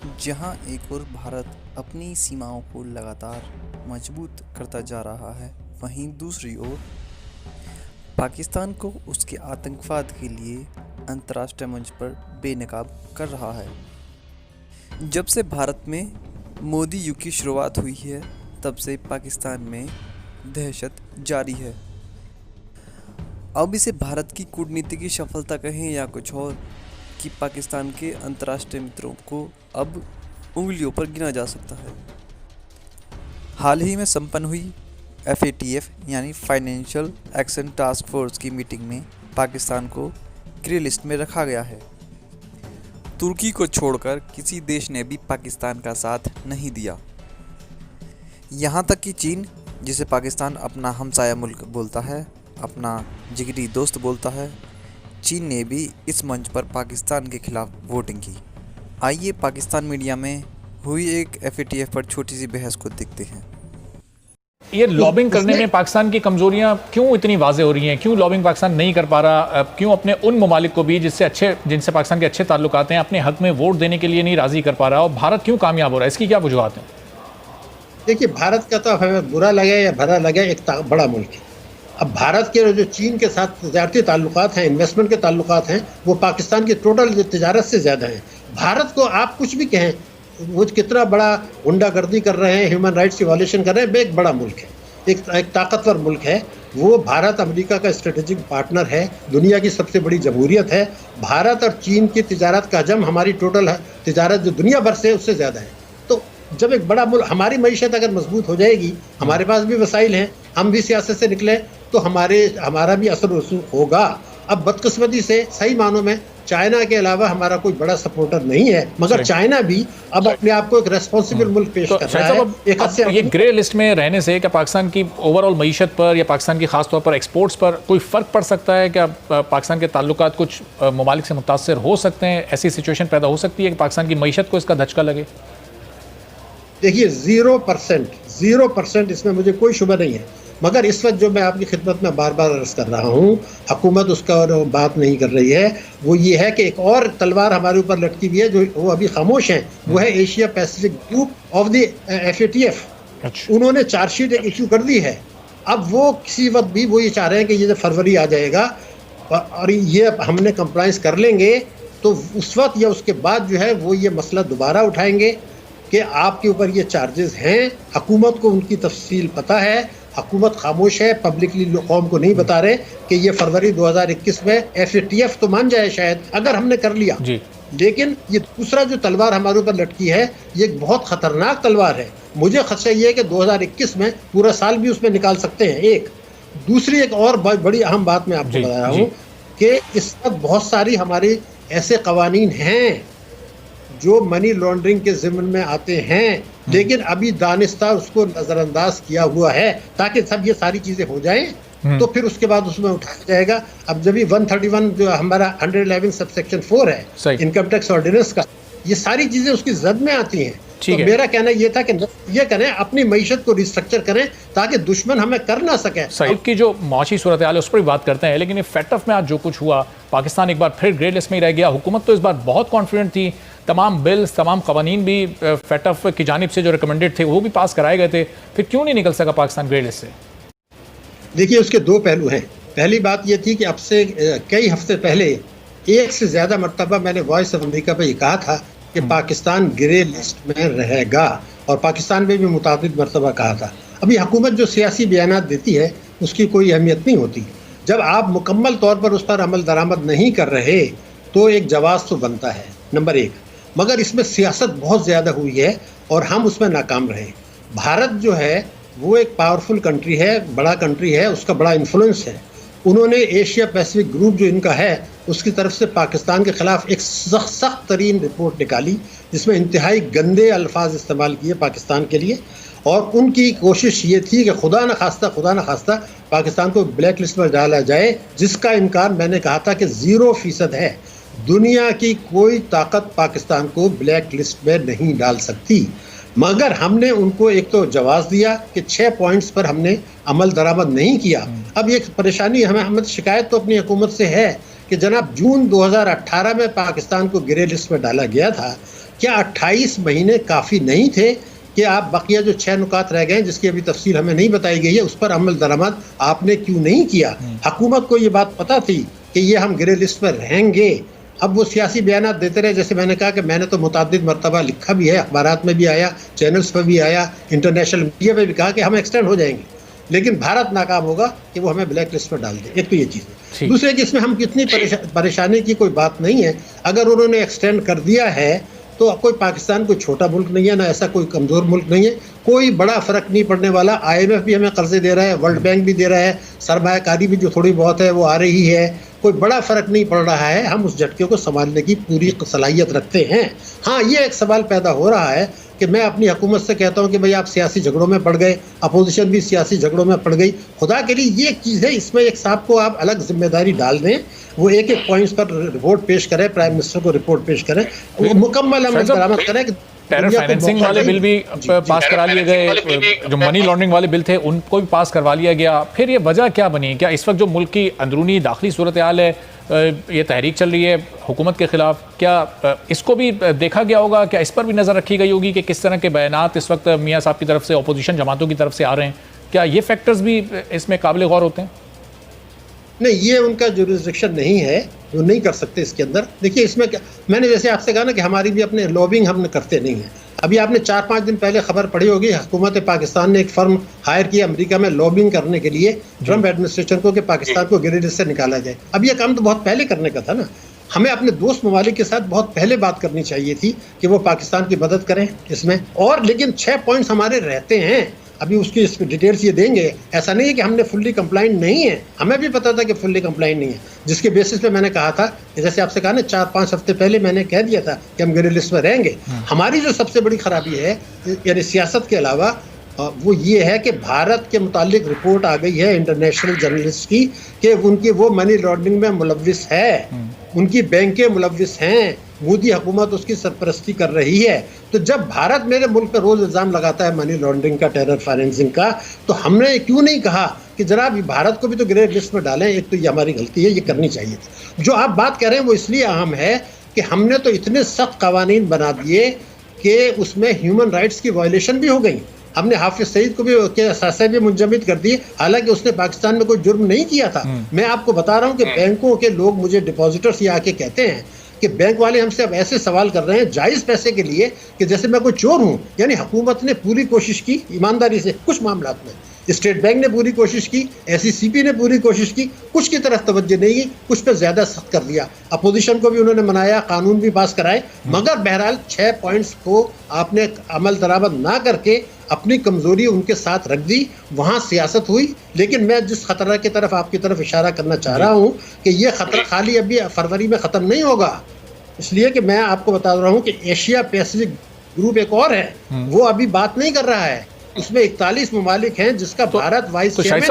जहां एक ओर भारत अपनी सीमाओं को लगातार मजबूत करता जा रहा है, वहीं दूसरी ओर पाकिस्तान को उसके आतंकवाद के लिए अंतर्राष्ट्रीय मंच पर बेनकाब कर रहा है। जब से भारत में मोदी युग की शुरुआत हुई है, तब से पाकिस्तान में दहशत जारी है। अब इसे भारत की कूटनीति की सफलता कहें या कुछ और, कि पाकिस्तान के अंतर्राष्ट्रीय मित्रों को अब उंगलियों पर गिना जा सकता है। हाल ही में संपन्न हुई FATF यानी फाइनेंशियल एक्शन टास्क फोर्स की मीटिंग में पाकिस्तान को ग्रे लिस्ट में रखा गया है। तुर्की को छोड़कर किसी देश ने भी पाकिस्तान का साथ नहीं दिया। यहाँ तक कि चीन, जिसे पाकिस्तान अपना हमसाया मुल्क बोलता है, अपना जिगरी दोस्त बोलता है, चीन ने भी इस मंच पर पाकिस्तान के खिलाफ वोटिंग की। आइए पाकिस्तान मीडिया में हुई एक FATF पर छोटी सी बहस को देखते हैं। ये लॉबिंग करने में पाकिस्तान की कमजोरियां क्यों इतनी वाज़ेह हो रही हैं? क्यों लॉबिंग पाकिस्तान नहीं कर पा रहा? क्यों अपने उन ममालिक को भी जिनसे पाकिस्तान के अच्छे ताल्लुकात हैं, अपने हक में वोट देने के लिए नहीं राजी कर पा रहा? और भारत क्यों कामयाब हो रहा है? इसकी क्या वजूहत है? देखिए, भारत का तो हमें बुरा लगे या भला लगे, एक बड़ा मुल्क है। अब भारत के जो चीन के साथ तजारती ताल्लुकात हैं, इन्वेस्टमेंट के ताल्लुकात हैं, वो पाकिस्तान की टोटल तजारत से ज़्यादा हैं। भारत को आप कुछ भी कहें, वो कितना बड़ा गुंडागर्दी कर रहे हैं, ह्यूमन राइट्स की वायलेशन कर रहे हैं, एक बड़ा मुल्क है, एक ताकतवर मुल्क है। वो भारत अमेरिका का स्ट्रेटेजिक पार्टनर है, दुनिया की सबसे बड़ी जमहूरियत है। भारत और चीन की तिजारत का हजम हमारी टोटल तिजारत जो दुनिया भर से उससे ज़्यादा है। तो जब एक बड़ा मुल्क, हमारी मईशत अगर मजबूत हो जाएगी, हमारे पास भी वसाइल हैं, हम भी सियासत से निकले, तो हमारा भी असर रसूख होगा। अब बदकिस्मती से सही मानों में चाइना के अलावा हमारा कोई बड़ा सपोर्टर नहीं है, मगर चाइना भी अब अपने आप को एक रेस्पॉन्सिबल मुल्क पेश कर रहा है। एक हद से ये ग्रे लिस्ट में रहने से क्या पाकिस्तान की ओवरऑल मईशत पर या पाकिस्तान की खासतौर पर एक्सपोर्ट्स पर कोई फ़र्क पड़ सकता है? क्या पाकिस्तान के ताल्लुकात कुछ ममालिक से मुतासर हो सकते हैं? ऐसी सिचुएशन पैदा हो सकती है कि पाकिस्तान की मईशत को इसका धचका लगे? देखिए, 0% इसमें मुझे कोई शुबा नहीं है, मगर इस वक्त जो मैं आपकी खिदमत में बार बार अर्ज कर रहा हूँ, हुकूमत उसका और बात नहीं कर रही है। वो ये है कि एक और तलवार हमारे ऊपर लटकी हुई है, जो वो अभी खामोश हैं, वो है Asia Pacific group of the FATF। उन्होंने चार्जशीट इशू कर दी है। अब वो किसी वक्त भी वो ये चाह रहे हैं कि ये फरवरी आ जाएगा और ये हमने कंप्लाइंस कर लेंगे, तो उस वक्त या उसके बाद जो है वो ये मसला दोबारा उठाएंगे कि आपके ऊपर ये चार्जेस हैं। हुकूमत को उनकी तफसील पता है, हुकूमत खामोश है, पब्लिकली कौम को नहीं बता रहे कि ये फरवरी 2021 में FATF तो मान जाए शायद, अगर हमने कर लिया जी। लेकिन ये दूसरा जो तलवार हमारे ऊपर लटकी है, ये एक बहुत खतरनाक तलवार है। मुझे खदशा ये है कि 2021 में पूरा साल भी उसमें निकाल सकते हैं। एक दूसरी एक और बड़ी अहम बात मैं आपको बता रहा हूँ कि इस वक्त बहुत सारी हमारी ऐसे कवानीन हैं जो मनी लॉन्ड्रिंग के ज़िम्मन में आते हैं, लेकिन अभी दानिस्ता उसको नज़रअंदाज किया हुआ है, ताकि सब ये सारी चीज़ें हो जाएं, तो फिर उसके बाद उसमें उठाया जाएगा। अब जब 131 जो हमारा 111 सबसेक्शन 4 है इनकम टैक्स ऑर्डिनेंस का, ये सारी चीज़ें उसकी जद में आती हैं। तो मेरा कहना ये था कि ये करें, अपनी मईशत को रिस्ट्रक्चर करें ताकि दुश्मन हमें कर ना सके। सही की जो माशी सूरत हाल है उस पर भी बात करते हैं, लेकिन ये FATF में आज जो कुछ हुआ, पाकिस्तान एक बार फिर ग्रे लिस्ट में ही रह गया। हुकूमत तो इस बार बहुत कॉन्फिडेंट थी, तमाम बिल्स, तमाम कवानीन भी FATF की जानिब से जो रिकमेंडेड थे वो भी पास कराए गए थे, फिर क्यों नहीं निकल सका पाकिस्तान ग्रे लिस्ट से? देखिए, उसके दो पहलू हैं। पहली बात ये थी कि अब से कई हफ्ते पहले एक से ज़्यादा मरतबा मैंने वॉइस ऑफ अमेरिका पर ये कहा था कि पाकिस्तान ग्रे लिस्ट में रहेगा, और पाकिस्तान में भी मुताबिक मरतबा कहा था। अभी हुकूमत जो सियासी बयानात देती है उसकी कोई अहमियत नहीं होती। जब आप मुकम्मल तौर पर उस पर अमल दरामद नहीं कर रहे तो एक जवाब तो बनता है, नंबर एक। मगर इसमें सियासत बहुत ज़्यादा हुई है और हम उसमें नाकाम रहे। भारत जो है वो एक पावरफुल कंट्री है, बड़ा कंट्री है, उसका बड़ा इन्फ्लुएंस है। उन्होंने एशिया पैसिफिक ग्रुप जो इनका है उसकी तरफ से पाकिस्तान के ख़िलाफ़ एक सख्त तरीन रिपोर्ट निकाली, जिसमें इंतहाई गंदे अल्फाज इस्तेमाल किए पाकिस्तान के लिए, और उनकी कोशिश ये थी कि खुदा न खास्ता पाकिस्तान को ब्लैक लिस्ट पर डाला जाए, जिसका इनकार मैंने कहा था कि 0% है। दुनिया की कोई ताकत पाकिस्तान को ब्लैक लिस्ट में नहीं डाल सकती। मगर हमने उनको एक तो जवाब दिया कि 6 पॉइंट्स पर हमने अमल दरामद नहीं किया। अब ये परेशानी हमें शिकायत तो अपनी हुकूमत से है कि जनाब जून 2018 में पाकिस्तान को ग्रे लिस्ट में डाला गया था, क्या 28 महीने काफ़ी नहीं थे कि आप बकिया जो 6 नुकात रह गए हैं जिसकी अभी तफसील हमें नहीं बताई गई है, उस पर अमल दरामद आपने क्यों नहीं किया? हुकूमत को ये बात पता थी कि ये हम ग्रे लिस्ट पर रहेंगे। अब वो सियासी बयान देते रहे। जैसे मैंने कहा कि मैंने तो मुतअद्दिद मरतबा लिखा भी है, अखबारात में भी आया, चैनल्स पर भी आया, इंटरनेशनल मीडिया में भी कहा कि हम एक्सटेंड हो जाएंगे, लेकिन भारत नाकाम होगा कि वो हमें ब्लैक लिस्ट पर डाल दे। एक तो ये चीज़ है। दूसरे कि इसमें हम कितनी परेशानी की कोई बात नहीं है। अगर उन्होंने एक्सटेंड कर दिया है तो कोई पाकिस्तान कोई छोटा मुल्क नहीं है, ना ऐसा कोई कमज़ोर मुल्क नहीं है, कोई बड़ा फ़र्क नहीं पड़ने वाला। IMF भी हमें कर्जे दे रहा है, वर्ल्ड बैंक भी दे रहा है, सरमायाकारी भी जो थोड़ी बहुत है वो आ रही है, कोई बड़ा फ़र्क नहीं पड़ रहा है। हम उस झटके को संभालने की पूरी सलाहियत रखते हैं। हाँ, ये एक सवाल पैदा हो रहा है कि मैं अपनी हुकूमत से कहता हूँ कि भाई आप सियासी झगड़ों में पड़ गए, अपोजिशन भी सियासी झगड़ों में पड़ गई। खुदा के लिए ये एक चीज़ है, इसमें एक साहब को आप अलग जिम्मेदारी डाल दें, वो एक एक पॉइंट्स पर रिपोर्ट पेश करें, प्राइम मिनिस्टर को रिपोर्ट पेश करें, वो मुकम्मल अमल दरामद करें। टेरर फाइनेंसिंग वाले बिल भी पास करा लिए गए, जो मनी लॉन्ड्रिंग वाले बिल थे उनको भी पास करवा लिया गया। फिर ये वजह क्या बनी? क्या इस वक्त जो मुल्क की अंदरूनी दाखिली सूरत हाल है, ये तहरीक चल रही है हुकूमत के खिलाफ, क्या इसको भी देखा गया होगा? क्या इस पर भी नज़र रखी गई होगी कि किस तरह के बयानात इस वक्त मियाँ साहब की तरफ से, अपोजिशन जमातों की तरफ से आ रहे हैं? क्या ये फैक्टर्स भी इसमें काबिल गौर होते हैं? नहीं, ये उनका जुरिस्डिक्शन नहीं है, वो नहीं कर सकते इसके अंदर। देखिए इसमें क्या, मैंने जैसे आपसे कहा ना कि हमारी भी अपने लॉबिंग हम करते नहीं हैं। अभी आपने 4-5 दिन पहले खबर पढ़ी होगी, हुकूमत पाकिस्तान ने एक फर्म हायर किया अमेरिका में लॉबिंग करने के लिए ट्रंप एडमिनिस्ट्रेशन को कि पाकिस्तान को ग्रे लिस्ट से निकाला जाए। अब यह काम तो बहुत पहले करने का था ना। हमें अपने दोस्त ममालिक के साथ बहुत पहले बात करनी चाहिए थी कि वो पाकिस्तान की मदद करें इसमें। और लेकिन 6 पॉइंट्स हमारे रहते हैं, अभी उसकी डिटेल्स ये देंगे। ऐसा नहीं है कि हमने फुल्ली कंप्लाइंट नहीं है, हमें भी पता था कि फुल्ली कंप्लाइंट नहीं है, जिसके बेसिस पे मैंने कहा था, जैसे आपसे कहा ना 4-5 हफ्ते पहले मैंने कह दिया था कि हम ग्रे लिस्ट में रहेंगे। हमारी जो सबसे बड़ी खराबी है, यानी सियासत के अलावा, वो ये है कि भारत के मुतालिक रिपोर्ट आ गई है इंटरनेशनल जर्नलिस्ट की कि उनकी वो मनी लॉन्ड्रिंग में मुलव्विस है, उनकी बैंकें मुलव्विस हैं, मोदी हुकूमत उसकी सरपरस्ती कर रही है। तो जब भारत मेरे मुल्क पर रोज़ इल्ज़ाम लगाता है मनी लॉन्ड्रिंग का, टेरर फाइनेंसिंग का, तो हमने क्यों नहीं कहा कि जरा भारत को भी तो ग्रे लिस्ट में डालें? एक तो ये हमारी गलती है, ये करनी चाहिए थी। जो आप बात कर रहे हैं वो इसलिए अहम है कि हमने तो इतने सख्त कवानीन बना दिए कि उसमें ह्यूमन राइट्स की वायलेशन भी हो गई। हमने हाफिज सईद को भी के असासे भी मुंजमद कर दिए, हालांकि उसने पाकिस्तान में कोई जुर्म नहीं किया था। मैं आपको बता रहा हूँ कि बैंकों के लोग, मुझे डिपॉजिटर्स ये आके कहते हैं कि बैंक वाले हमसे अब ऐसे सवाल कर रहे हैं जायज़ पैसे के लिए कि जैसे मैं कोई चोर हूँ। यानी हुकूमत ने पूरी कोशिश की ईमानदारी से, कुछ मामलात में स्टेट बैंक ने पूरी कोशिश की, SECP ने पूरी कोशिश की, कुछ की तरफ तवज्जो नहीं की, कुछ पे ज़्यादा सख्त कर दिया। अपोजिशन को भी उन्होंने मनाया, कानून भी पास कराए, मगर बहरहाल 6 पॉइंट्स को आपने अमल दरामद ना करके अपनी कमज़ोरी उनके साथ रख दी, वहाँ सियासत हुई। लेकिन मैं जिस खतरा की तरफ आपकी तरफ इशारा करना चाह रहा हूँ कि ये खतरा खाली अभी फरवरी में ख़त्म नहीं होगा, इसलिए कि मैं आपको बता रहा हूँ कि एशिया पैसिफिक ग्रुप एक और है, वो अभी बात नहीं कर रहा है, उसमें 41 ममालिक हैं जिसका भारत वाइस चेयरमैन है।